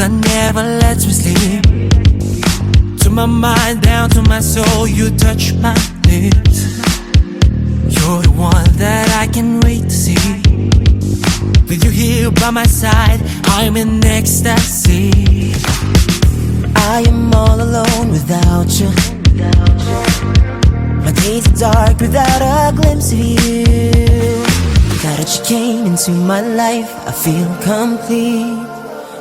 that never lets me sleep. To my mind, down to my soul, you touch my lips. You're the one that I can't wait to see. With you here by my side, I'm in ecstasy. I am all alone without you. My days are dark without a glimpse of you. Now that you came into my life, I feel complete.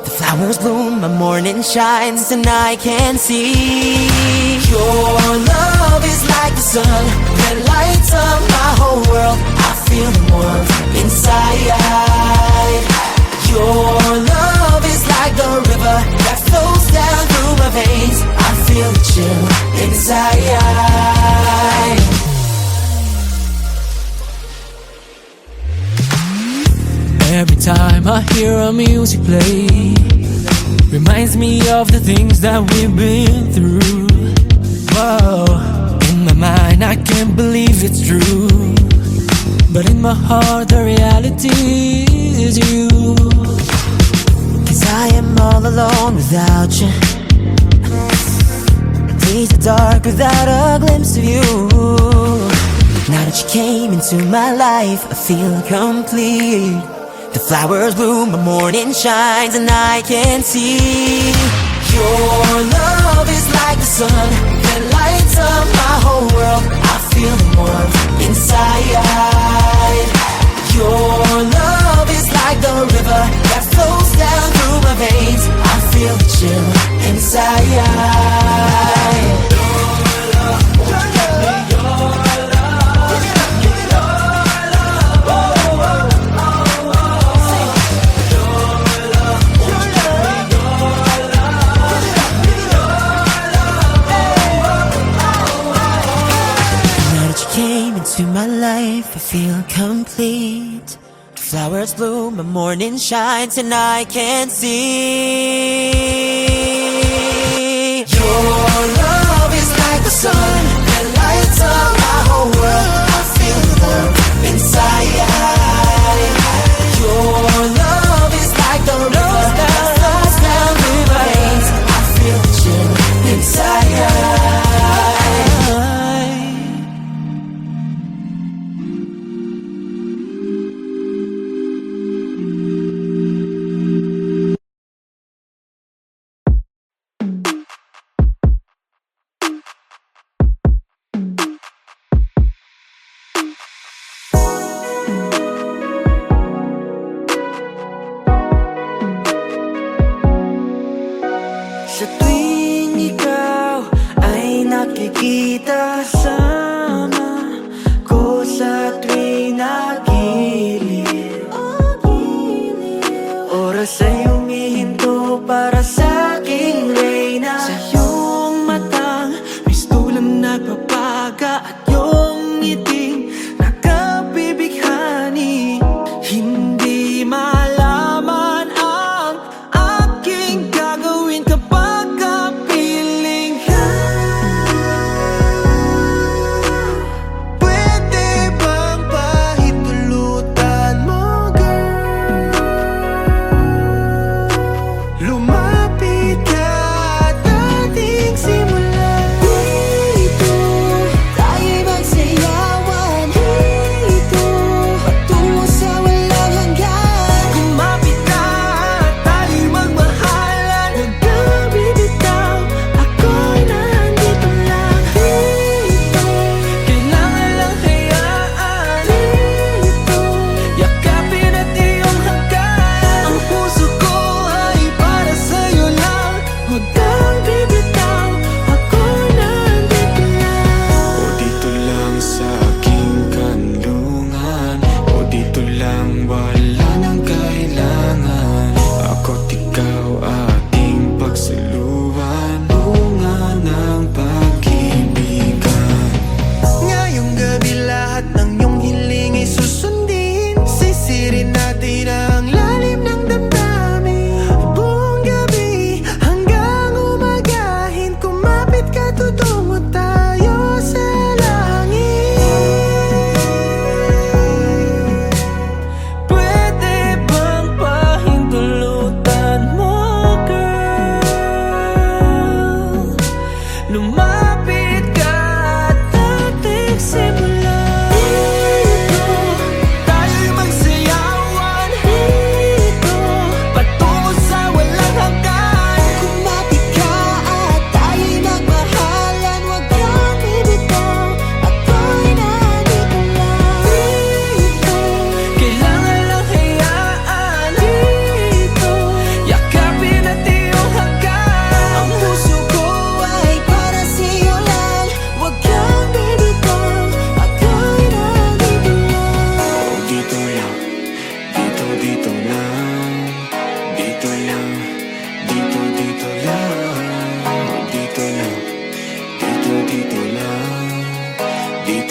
The flowers bloom, my morning shines, and I can see. Your love is like the sun that lights up my whole world. I feel the warmth inside. Your love is like the river that flows down through my veins. I feel the chill inside. Every time I hear our music play, reminds me of the things that we've been through. Whoa, in my mind I can't believe it's true, but in my heart the reality is you. Cause I am all alone without you. The days are dark without a glimpse of you. Now that you came into my life, I feel complete. The flowers bloom, my morning shines, and I can see. Your love is like the sun that lights up my whole world. I feel the warmth inside. Your love is like the river that flows down through my veins. I feel the chill inside. To my life, I feel complete. The flowers bloom, my morning shines, and I can see. Your love is like the sun that lights up my whole world. I feel the warmth inside. Your love is like the river that flows down through my veins. I feel the chill inside. Sa tuwing ikaw ay nakikita, sama ko sa tuwing nagiliw. Oras ay humihinto para sa aking reyna. Sa iyong matang may tulang nagpapaga at iyong ngiting nakabibighani. Hindi malaman ang aking gagawin kapag kapiling ka.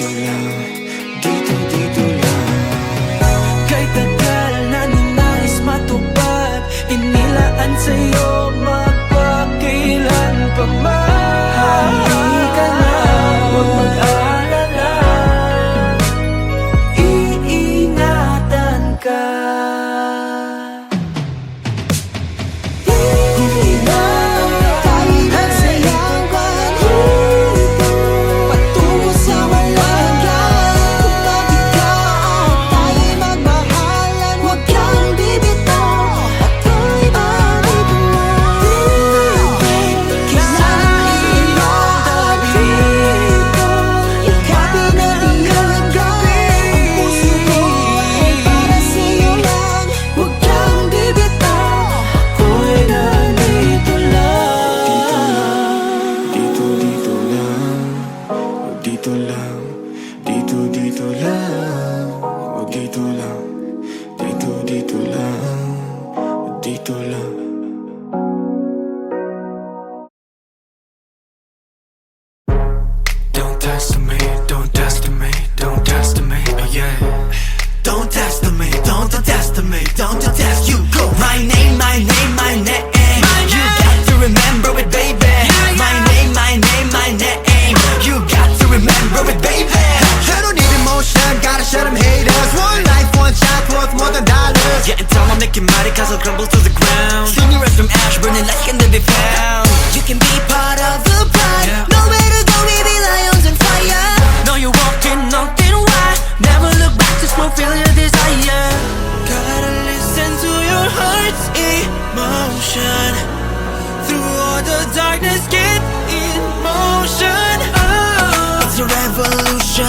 dito lang, dito lang. Kay tagal na ninais matupad, inilaan sa'yo magpakailan pa man. Halika na, huwag mag-alala, iingatan ka. Dito lang, dito lang, oh dito lang, dito lang, dito lang. Don't test me, don't test me, don't test me, oh yeah. Don't test me, don't test me, don't test you go. My name, my name, my name. You got to remember it, baby. My name, my name, my name. You got to remember it, baby. I don't need emotion, gotta shut them haters. One life, one shot, worth more than dollars. Yeah, and tell them make you mad cause I'll crumble to the ground. See me rest from ash, burning like can be found. You can be part of the pride, yeah. Nowhere to go, we be lions on fire. No, you're walking, nothing wide. Never look back, just fulfill your desire. Gotta listen to your heart's emotion. Through all the darkness, get in motion. It's a revolution,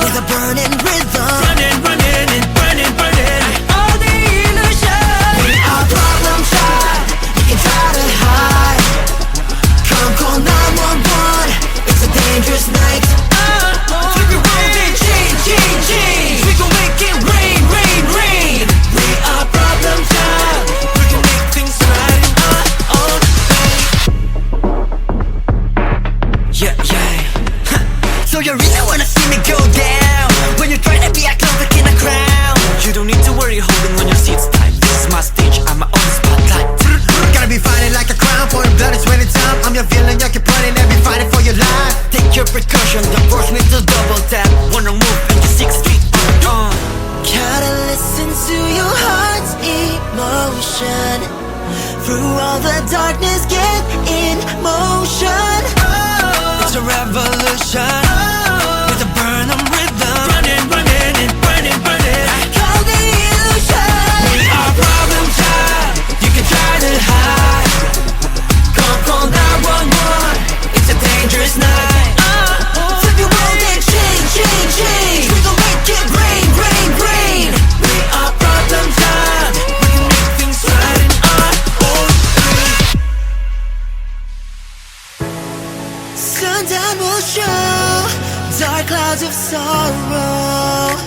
with a burning rhythm. Running, running, and burning, burning. All the illusion. We are problem child. You can try to hide. Come call 911. It's a dangerous night. Flip your road and change. We gon' make it rain, rain, rain. We are problem child. We can make things right in our own way. Yeah, yeah. So you really wanna see me go down? When you're trying to be a clown in a crown. You don't need to worry holding on your seats tight. This is my stage, I'm my own spotlight. Gotta be fighting like a crown, for the blood is winning time. I'm your villain, you keep running and be fighting for your life. Take your precaution, the force me to double tap. One wrong move and you're 6 feet on. Gotta listen to your heart's emotion. Through all the darkness, get in motion. It's a revolution, with a burning rhythm. Running, running, and burning, burning. I call the illusion. We are problem child. You can try to hide. Come call 911. It's a dangerous night. Flip your world and change. We gon' make it rain, rain, rain. We are problem child. We can make things right in our own way. Sundown will show dark clouds of sorrow.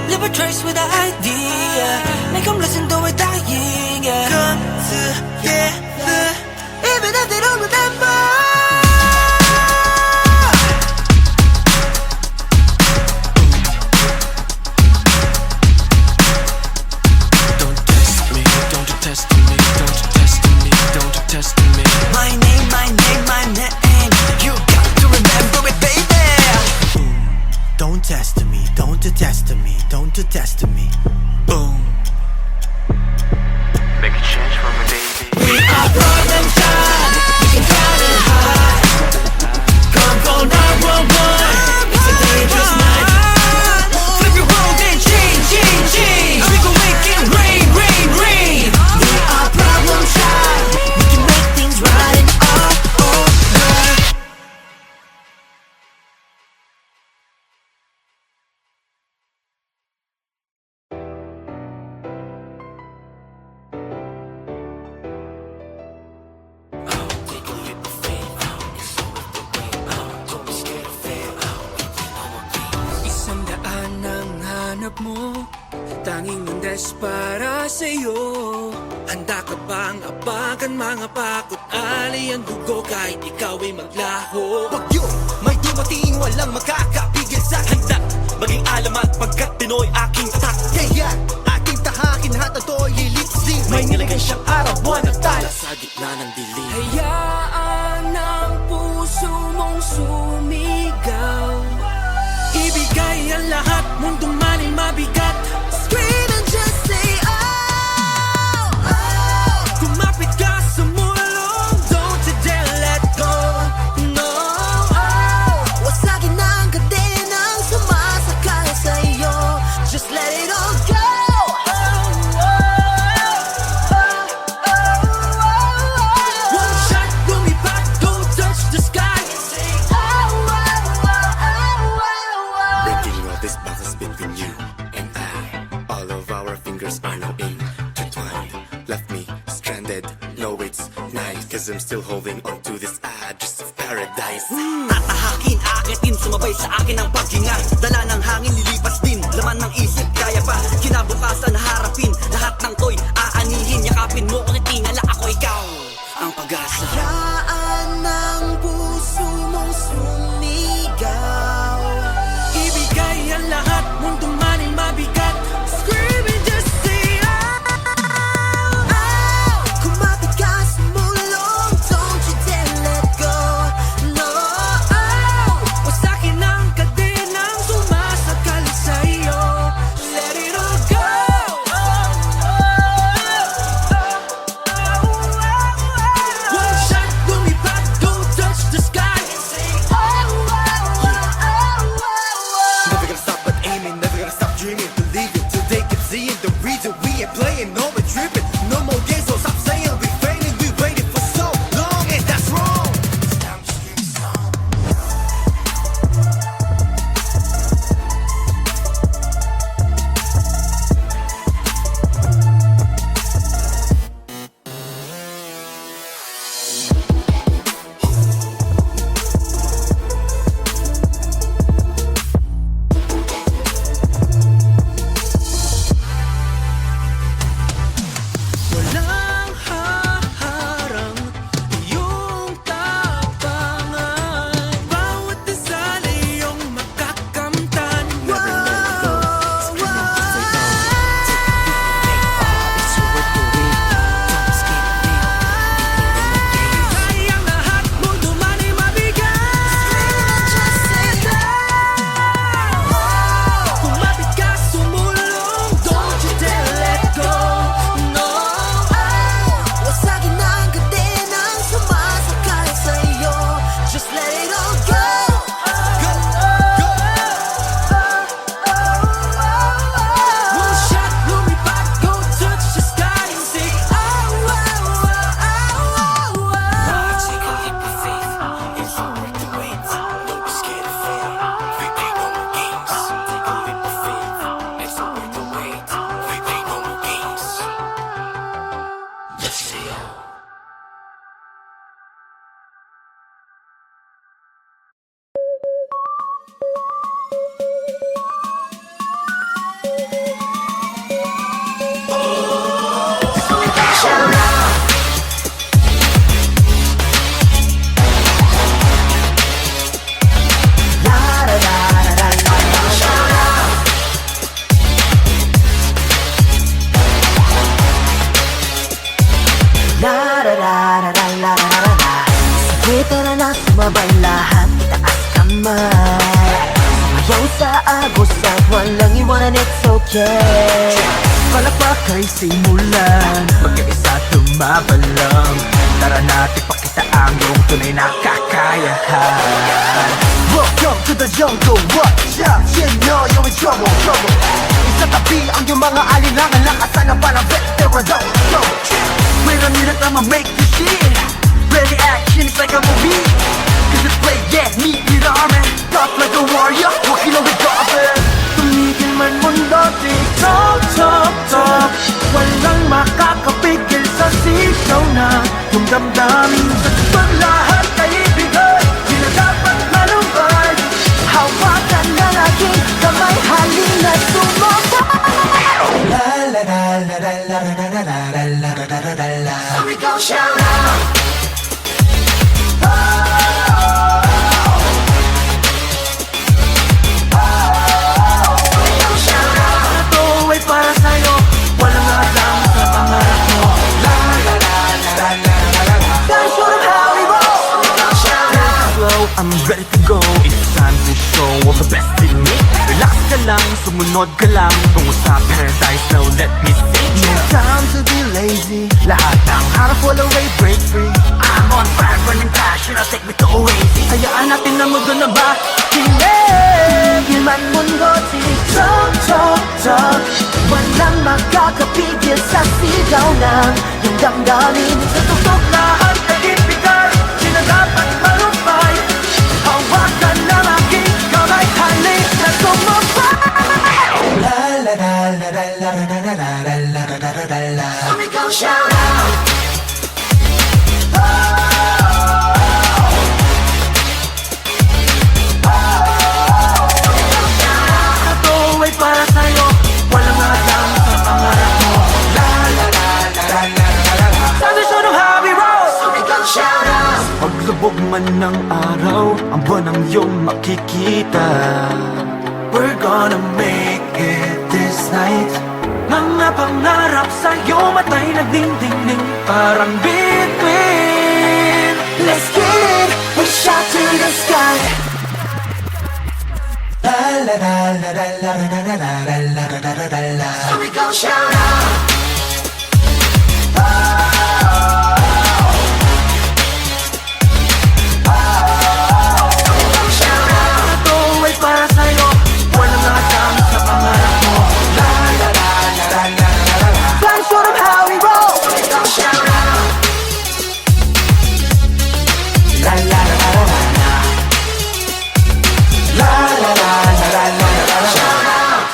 Leave a trace with an idea. Make them listen to it dying. Yeah. Come together, even if they don't remember. Don't test me, don't test me, don't test me, don't test me. My name, my name, my name. You got to remember it, baby. Don't test me, don't test me, don't test me. Boom. Make a change for me, baby. We are problem child. You can try to hide. Come call 911. It's a dangerous night. Flip your road and change. We gon' make it rain, rain, rain. We are problem child. We can make things right in our own way. Isang daan ang hanap mo, tanging landas para sa'yo. Handa ka bang apakan mga pakot ali ang dugo kahit ikaw ay maglaho? Bagyo, may dumating walang makakapigil sa Handa maging alamat pagkat Pinoy aking tatak. kaya ating tahakin lahat na to'y lilipsin. May nilagay siyang araw, buwan at tala sa gitna ng dilim. Hayaan ang puso mong sumigaw. Ibigay ang lahat, mundong man ay mabigat. Scream and just say oh, oh. Kumapit ka sa mulong, don't you dare let go. No, Oh, wasagin ang kadenang sumasakay sa'yo. Just let it all go. one shot, lumipad, go touch the sky. Breaking all these boundaries between you and I. All of our fingers are now intertwined. Left me stranded, no it's night. Cause I'm still holding on to this address of paradise. Tatahakin, akitin, sumabay sa akin ang paghinga. Dala ng hangin, lilipas din. Laman ng isip, kaya pa kinabukasan, harapin. Lahat ng to'y aanihin. Yakapin mo, kung tingala ako ikaw ang pag-asa. Hayaan ng puso mong sumigaw. Ibigay ang lahat, mundong man ay mabigat. Scream and just say Oh, kumapit ka sa mulong, don't you dare let go. No, oh, wasakin ang kadenang sumasakal sa'yo. Let it all go. One shot, lumipad, go touch the sky. Never gonna stop but aiming, never gonna stop dreaming. Believing till they can see it. The reason we ain't playing, no we're tripping. No more games, so stop saying we fading. We waited for so long, and that's wrong. Walang haharang iyong tapangan. Bawat dasal ay iyong makakamtan. Sayang lahat, mundo man ay mabigat. Kumapit ka, sumulong, don't you dare let go. No, wasagin ang kadenang sumasakay sa'yo. Just let it all go. one shot, lumipad, go touch the sky and say Take a leap of faith, it's all worth the wait. Don't be scared of fail, we play no more games. Take a leap of faith, it's all worth the wait. We play no more games. Just say oh. Sige, tara na, sumabay lahat, itaas kamay. Sumayaw sa agos at walang iwanan, it's okay. Palakpak ay simulan, magkaisa tumabalang. Tara natin pakita ang iyong tunay na kakayahan. Welcome to the jungle, watch out. You know you're in trouble, trouble. Isa tabi ang iyong mga alinlangan, lakasan ang parang veteran, go. Wait a minute, I'ma make this shit. Ready action, it's like a movie. Cause it's play, yeah, meet me the army. Tough like a warrior, walking on the carpet. Tumigil man mundo, top, top, top. Walang makakapigil sa sigaw na yung damdamin sa tubang lahat ay ibigay. Di na dapat malumbay. Hawakan na laging kamay, halina sumabay. La la la la la la la la la la la la la I'm ready to go. It's time to show all the best in me. Relax ka lang, sumunod ka lang. Tungo sa paradise, now let me sing. No time to be lazy. Lahat ng harap wala way, break free. I'm on fire, burning passion, I'll take me to Oasis. Hayaan natin na mundo na ba? Tigil man mundo, tok, tok, tok. Walang makakapigil sa sigaw ng iyong damdamin. Sa tutok lahat ay ibigay, di na dapat malumpay. Hawakan ng aking kamay, halip na sumabay. La la la la la la la la la la la la la la. Sumigaw, shout out. Ito ay para sa'yo, walang hadlang sa pangarap mo. La la la la la la la la. Tradisyon ng Javi Rose. Sumigaw, shout out. Paglubog man ng araw, ang buwan ang iyong makikita. We're gonna make it this night. Mga pangarap sa'yo, matay nagdingdingning parang bituin. Let's get it, we shout to the sky. La la la la la la la la la la la la la la. So we go shout out. Para sa'yo, walang nakasama sa pangarap mo. La la la la la la la la. That's sort of how we roll. So we go shout out. La la la la la la. La la la la la la la. Shout out.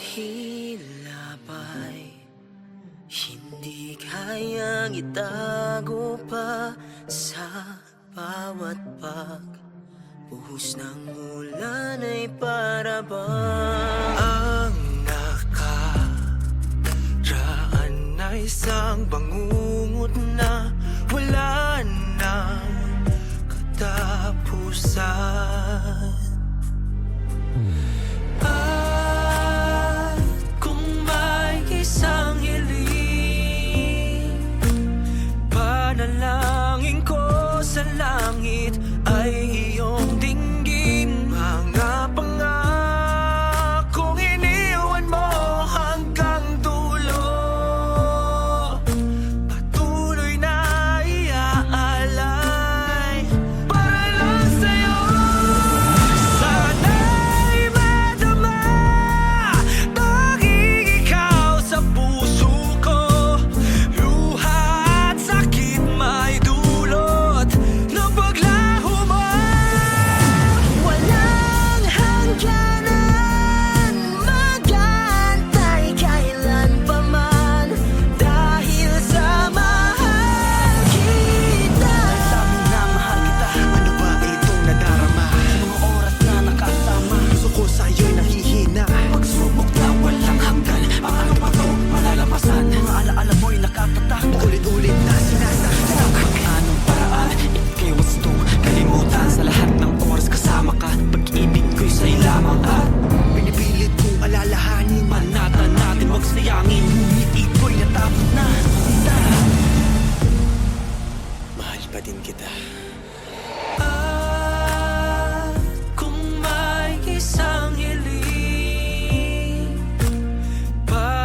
Tila ba'y hindi kayang itago pa sa bawat pagbuhos ng ulan ay para bang ang nakaraan ay isang bangungot na wala nang katapusan. Isang hiling, panalangin ko sa langit ay iyong dinggin. Mga pangakong iniwan mo hanggang dulo, patuloy na iaalay para lang sa'yo. Sana'y madama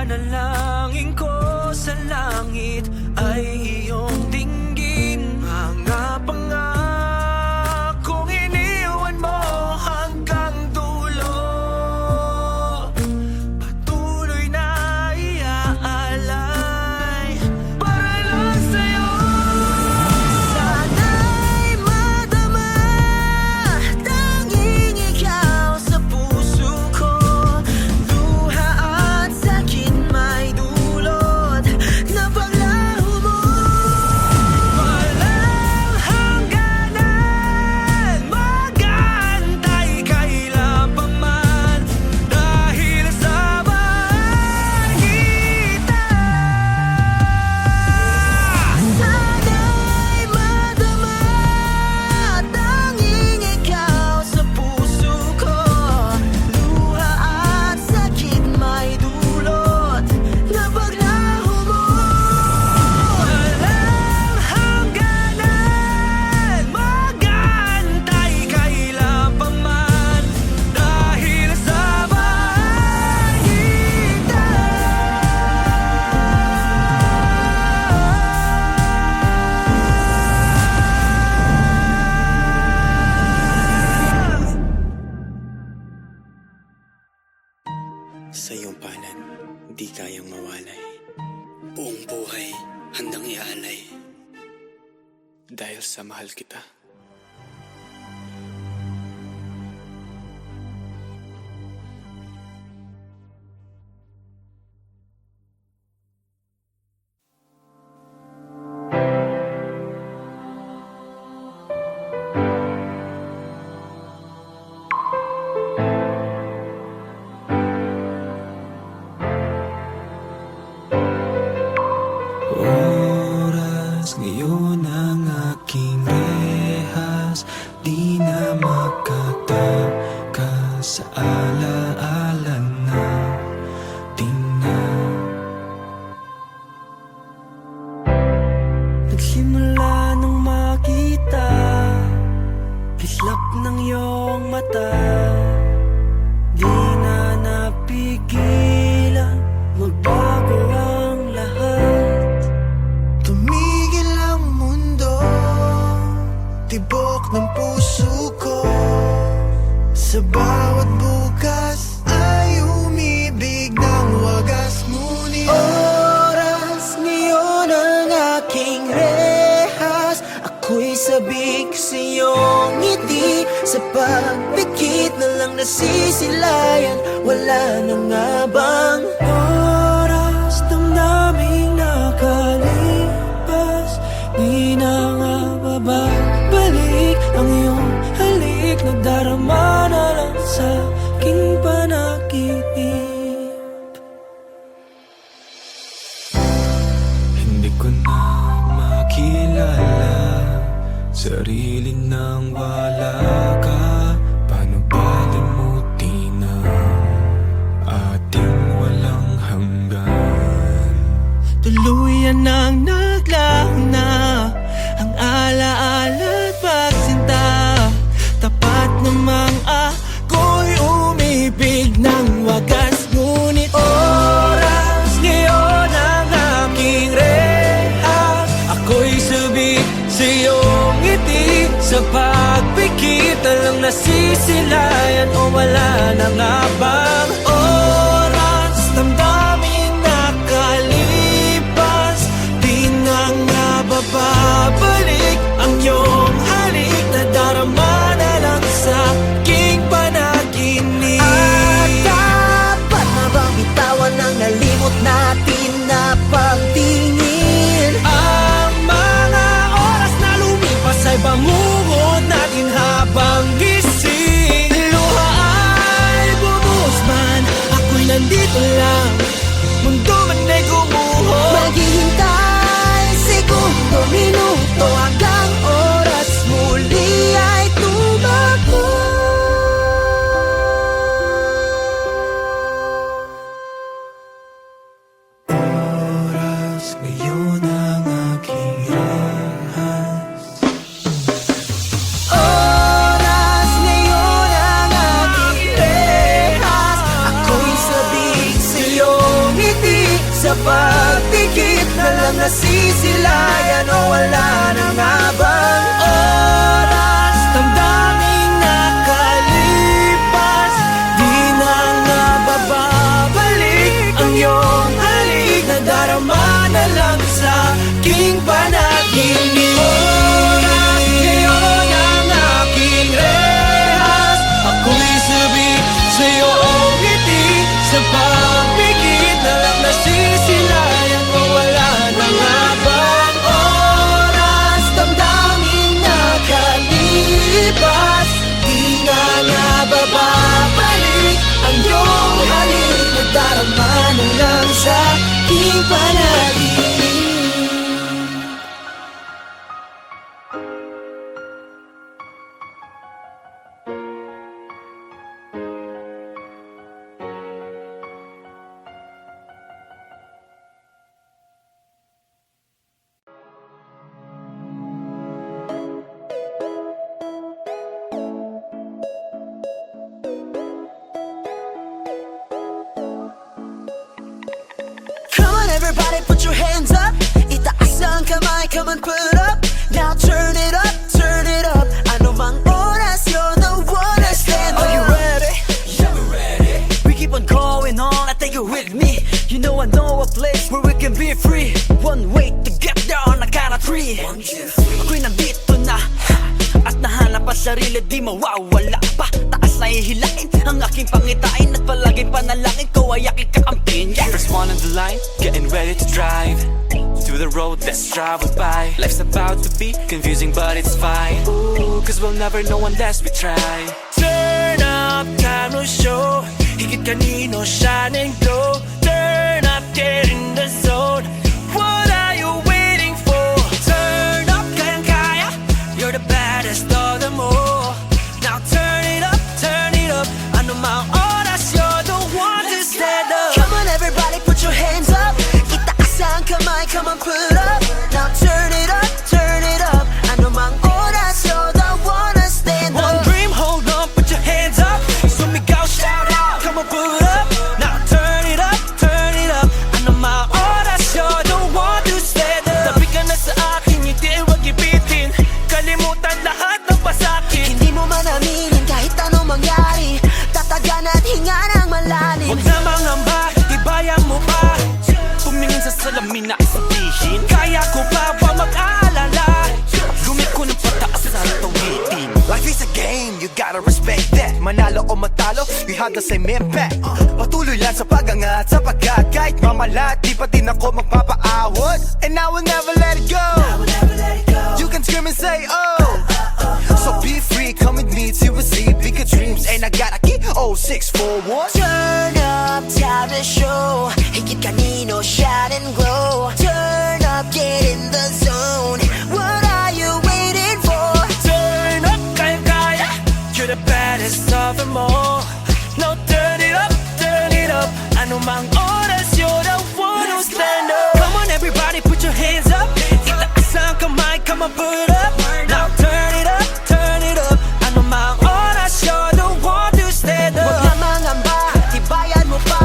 panalangin ko sa langit ay iyong ay dahil sa mahal kita. Oras ngayon ang aking rehas, di na makatakas sa alaala na tingnan. Nagsimula nang makita kislap ng iyong mata, di na napigilan magbago ang lahat. Tumigil ang mundo, tibok ng puso ko. Sa bawat bukas ay umibig ng wagas. Ngunit oras ngayon ang aking rehas, ako'y sabik sa iyong ngiti. Sa pagpikit na lang nasisilayan, wala na nga bang Oras damdaming nakalipas, di na nga babalik ang iyong halik. Nagdarama na lang sa aking panaginip. Hindi ko na makilala sarili nang wala ka. Paano ba limutin ang ating walang hanggan? Tuluyan nang naglaho na ang alaala at pagsinta. Tapat namang ako'y umibig ng wagas. Ngunit oras ngayon ang aking rehas, ako'y sabik sa iyong ngiti. Sa pagpikit na lang nasisilayan, o wala na nga bang oras damdaming nakalipas, di na nga babalik ang iyong halik. Nadarama na lang sa aking panaginip. At dapat na bang bitawan ang nalimot natin na pagtingin? Ang mga oras na lumipas ay bangungot natin habang gising. Luha ay bumuhos man, ako'y nandito lang, mundo man ay gumuho. Maghihintay segundo, minuto, hanggang oras muli ay tumakbo. Oras ngayon ang aking rehas, Oras ngayon ang aking rehas, ako'y sabik sa iyong ngiti. Sa pagtikit na lang nasisilayan, o wala na nga bang oras damdaming nakalipas, di na nga babalik ang iyong halik. Nadarama na lang sa aking panaginip. Oras ngayon ang aking rehas, ako'y sabik sa iyong ngiti. Sa pagpikit na lang nasisilayan, o wala na nga bang oras damdaming nakalipas, di na nga babalik ang iyong halik. Nadarama na lang sa aking panaginip. Come on everybody, put your hands up. Itaas ang kamay, come on put up. Now turn it up, turn it up. Ano mang oras, you're the one to stand up. Are you ready? Yeah, we're ready. We keep on going on, I take you with me. You know I know a place where we can be free. One way to get there on a free. Ako'y nandito na at nahanap ang sarili, di mawawala pa. Taas na hihilain ang aking pangitain at palaging panalangin ko ay aking kakampin. First one on the line, getting ready to drive to the road that's traveled by. Life's about to be confusing, but it's fine. Ooh, cause we'll never know unless we try. Turn up, time to show. Higit kanino, shine and glow. Turn up, get in the zone. What are you waiting for? Turn up, kayang-kaya. You're the baddest of them all. Now turn it up, turn it up. Ano mang oras, you're the one to stand up. Come on everybody, put your hands up. Itaas ang kamay, come on put up. Now turn it up, turn it up. Ano mang oras, you're the one to stand One up. dream, hold on, put your hands up. Sumigaw, shout out, come on, put up. Now turn it up, turn it up. Ano mang oras, you're the one to stand up. Tabi ka na sa akin, hindi wag ibitin. Kalimutan lahat ng pasakit. Hindi mo man aminin kahit anong mangyari. Tatagan at hinga ng malalim. Huwag na mangamba, tibayan mo pa. Tumingin sa salamin na sabihin, kaya ko pa ba mag-aalala? Lumiko ng pataas sa tawitin. Life is a game, you gotta respect that. Manalo o matalo, we have the same impact. Patuloy lang sa pag-angat, sapagkat kahit mamalat, di pa din ako magpapaawat. And I will never let it go. You can scream and say oh. So be free, come with me to receive bigger dreams. And I got a key, 0641. Turn up, time to show. Higit kanino, shine and glow. Turn up, get in the zone. What are you waiting for? Turn up, kaya-kaya. You're the baddest of them all. Now turn it up, turn it up. Ano mang oras, you're the one who stand up. Come on everybody, put your hands up. Itaas ang kamay, come on put up. Now turn it up, turn it up. Ano mang oras, you're the one to stand Huwag up. na mangamba, tibayan mo pa.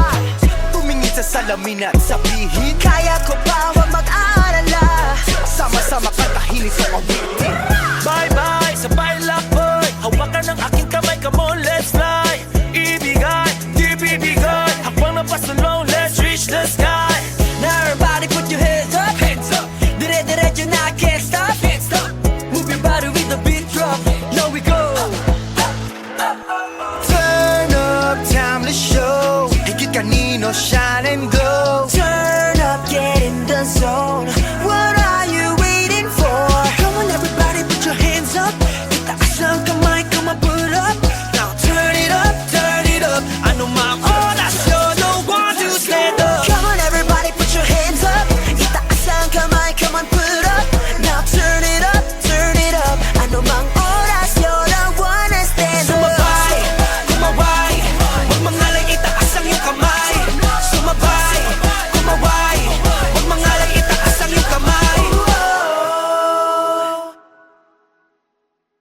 Tumingin sa salamin at sabihin, Kaya ko pa, huwag mag-aalala. sama-sama katahinig sa awit.